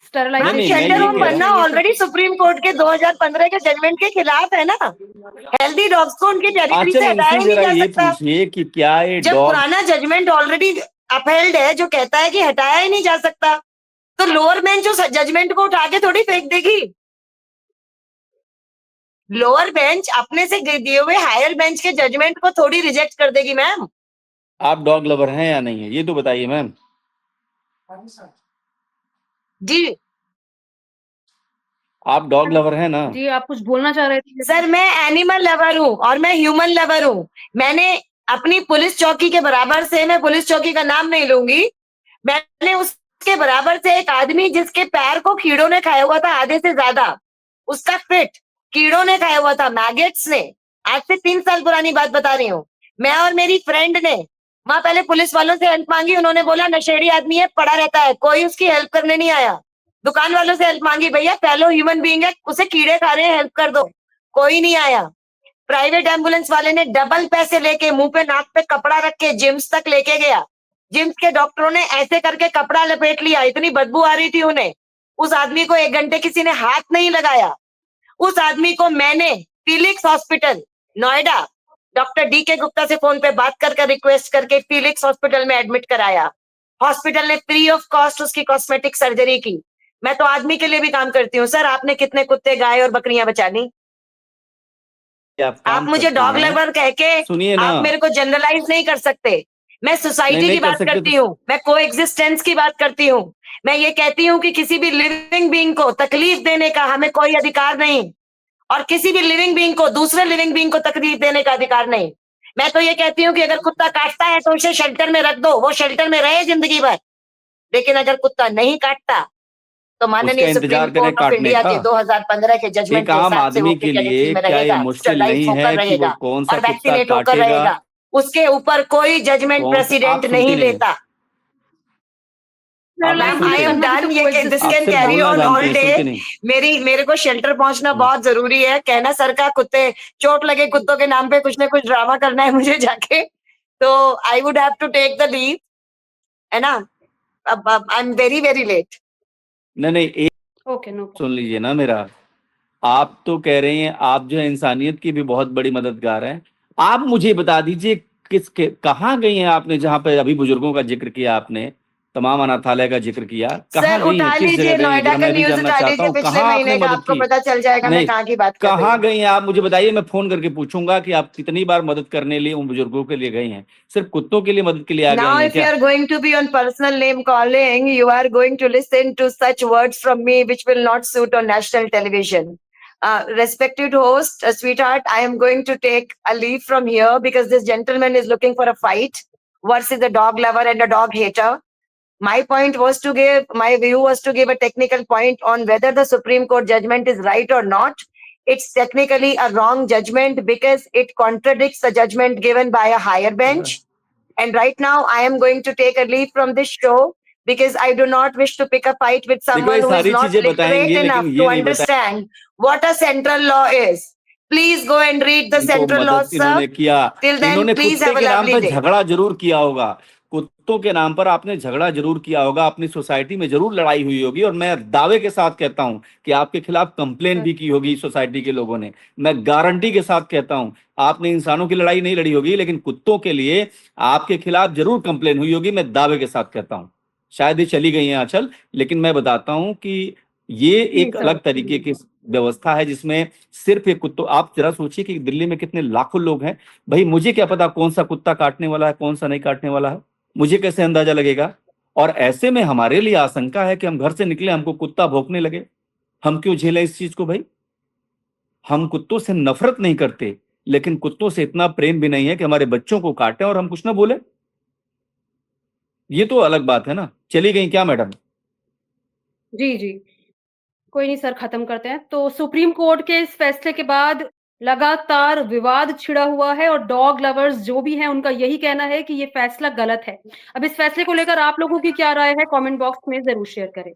स्टरलाइजेशन नहीं, मैं शेल्टर ये होम कह रहा बनना हूँ, ऑलरेडी सुप्रीम कोर्ट के 2015 के जजमेंट के खिलाफ है ना। हेल्दी डॉग्स को उनकी टेरिटरी आंचल से हटाया इनसे ही नहीं जरा जा ये सकता। पूछिए कि क्या ये जब डॉग, पुराना जजमेंट ऑलरेडी अपहेल्ड है जो कहता है कि हटाया ही नहीं जा सकता, तो लोअर बेंच उस जजमेंट को उठा के थोड़ी फेंक देगी। लोअर बेंच अपने से दिए हुए हायर बेंच के जजमेंट को थोड़ी रिजेक्ट कर देगी मैम। आप डॉग लवर हैं या नहीं है ये तो बताइए मैम। जी आप डॉग लवर हैं ना? जी, आप कुछ बोलना चाह रहे थे? सर, मैं एनिमल लवर हूँ और मैं ह्यूमन लवर हूँ। मैंने अपनी पुलिस चौकी के बराबर से, मैं पुलिस चौकी का नाम नहीं लूंगी, मैंने उसके बराबर से एक आदमी जिसके पैर को कीड़ों ने खाया हुआ था आधे से ज्यादा, उसका फिट कीड़ों ने खाया हुआ था, मैगेट्स ने। आज से 3 साल पुरानी बात बता रही हूँ। मैं और मेरी फ्रेंड ने वहां पहले पुलिस वालों से हेल्प मांगी, उन्होंने बोला नशेड़ी आदमी है, पड़ा रहता है, कोई उसकी हेल्प करने नहीं आया। दुकान वालों से हेल्प मांगी, भैया फेलो ह्यूमन बीइंग है, उसे कीड़े खा रहे हैं, हेल्प कर दो, कोई नहीं आया। प्राइवेट एम्बुलेंस वाले ने डबल पैसे लेके मुंह पे नाक पे कपड़ा रख के जिम्स तक लेके गया। जिम्स के डॉक्टरों ने ऐसे करके कपड़ा लपेट लिया, इतनी बदबू आ रही थी उन्हें। उस आदमी को 1 घंटे किसी ने हाथ नहीं लगाया। उस आदमी को मैंने Felix hospital Noida doctor D के गुप्ता से फोन पे बात कर रिक्वेस्ट करके फीलिक्स हॉस्पिटल में एडमिट कराया। हॉस्पिटल ने फ्री ऑफ कॉस्ट उसकी कॉस्मेटिक सर्जरी की। मैं तो आदमी के लिए भी काम करती हूँ सर। आपने कितने कुत्ते, गाय और बकरियां बचा ली? आप मुझे डॉग लवर कह के सुनिए ना, आप मेरे को जनरलाइज नहीं कर सकते। मैं सोसाइटी नहीं की कर बात सकते करती तो हूँ, मैं को एग्जिस्टेंस की बात करती हूँ। मैं ये कहती हूँ कि किसी भी लिविंग बीइंग को तकलीफ देने का हमें कोई अधिकार नहीं, और किसी भी लिविंग बीइंग को दूसरे लिविंग बीइंग को तकलीफ देने का अधिकार नहीं। मैं तो ये कहती हूँ कि अगर कुत्ता काटता है तो उसे शेल्टर में रख दो, वो शेल्टर में रहे जिंदगी भर। लेकिन अगर कुत्ता नहीं काटता तो उसका माननीय सुप्रीम इंतजार करें कोर्ट ऑफ काटने इंडिया का। के 2015 के जजमेंट एक के आम हिसाब से वो आदमी अपनी के टेरिटरी लिए में क्या ये रहेगा, मुश्किल स्टरलाइज नहीं होकर है कि वो रहेगा कौन सा और कुत्ता वैक्सीनेट होकर काटेगा? रहेगा। उसके ऊपर कोई जजमेंट कौन सा, आप प्रेसिडेंट सुनती नहीं नहीं है, लेता। आप नहीं मैम आई सुनते, एम करना भी डन। तो ये दिस आप कैन सिर्फ कैरी बोलना ऑन जानते ऑल हैं, डे। सुनते नहीं। मेरे को शेल्टर पहुंचना बहुत जरूरी है। कहना सर का कुत्ते, चोट लगे कुत्तों के नाम पे कुछ ना कुछ ड्रामा करना है मुझे जाके, तो I would have to take the leave, है ना। अब I am very very late. नहीं, एक ओके, नो सुन लीजिए ना मेरा। आप तो कह रहे हैं आप जो है इंसानियत की भी बहुत बड़ी मददगार हैं। आप मुझे बता दीजिए कहाँ गई हैं आपने, जहां पे अभी बुजुर्गों का जिक्र किया आपने, तमाम अनाथालय का जिक्र किया, कहाँ सर गई उठा हैं, किस लीजिए, जगह गई हैं, नोएडा जरा का मैं भी न्यूज जानना उठा चाहता लीजिए हूँ पिछले कहाँ आपने महीने का, मदद आपको की। पता चल जाएगा मैं नहीं, कहाँ की बात कर रही कहाँ हूँ। गई हैं आप मुझे बताइए, मैं फोन करके पूछूंगा कि आप कितनी बार मदद करने लिए उन बुजुर्गों के लिए गई हैं। सिर्फ कुत्तों के लिए मदद के लिए आ Now, गई हैं if you क्या? are going to be on personal name calling, you are going to listen to such words from me which will not suit on national television. Respected host, sweetheart, I am going to take a leave from here because this gentleman is looking for a fight versus a dog lover and a dog hater. My point was to give, my view was to give a technical point on whether the Supreme Court judgment is right or not. It's technically a wrong judgment because it contradicts the judgment given by a higher bench. And right now I am going to take a leave from this show because I do not wish to pick a fight with someone ये who is सारी not चीजें बताएंगे, literate लेकिन enough ये to नहीं understand what a central law is. Please go and read the इनको central law, मदद इन्होंने sir. किया। Till then, इन्होंने please कुत्ते have a के नाम lovely पर day. झगड़ा जरूर किया होगा, कुत्तों के नाम पर आपने झगड़ा जरूर किया होगा, अपनी सोसाइटी में जरूर लड़ाई हुई होगी, और मैं दावे के साथ कहता हूं कि आपके खिलाफ कंप्लेन भी की होगी सोसाइटी के लोगों ने। मैं गारंटी के साथ कहता हूं आपने इंसानों की लड़ाई नहीं लड़ी होगी, लेकिन कुत्तों के लिए आपके खिलाफ जरूर कंप्लेन हुई होगी। मैं दावे के साथ कहता हूं। शायद ही चली गई है आंचल, लेकिन मैं बताता हूं कि ये एक अलग तरीके की व्यवस्था है जिसमें सिर्फ एक कुत्तों, आप जरा सोचिए कि दिल्ली में कितने लाखों लोग हैं। भाई मुझे क्या पता कौन सा कुत्ता काटने वाला है, कौन सा नहीं काटने वाला है, मुझे कैसे अंदाजा लगेगा? और ऐसे में हमारे लिए आशंका है कि हम घर से निकले, हमको कुत्ता भौंकने लगे, हम क्यों झेलें इस चीज को? भाई हम कुत्तों से नफरत नहीं करते, लेकिन कुत्तों से इतना प्रेम भी नहीं है कि हमारे बच्चों को काटें और हम कुछ ना बोले। ये तो अलग बात है ना। चली गई क्या मैडम? जी, जी। कोई नहीं सर, खत्म करते हैं। तो सुप्रीम कोर्ट के इस फैसले के बाद लगातार विवाद छिड़ा हुआ है और डॉग लवर्स जो भी हैं उनका यही कहना है कि ये फैसला गलत है। अब इस फैसले को लेकर आप लोगों की क्या राय है? कमेंट बॉक्स में ज़रूर शेयर करें।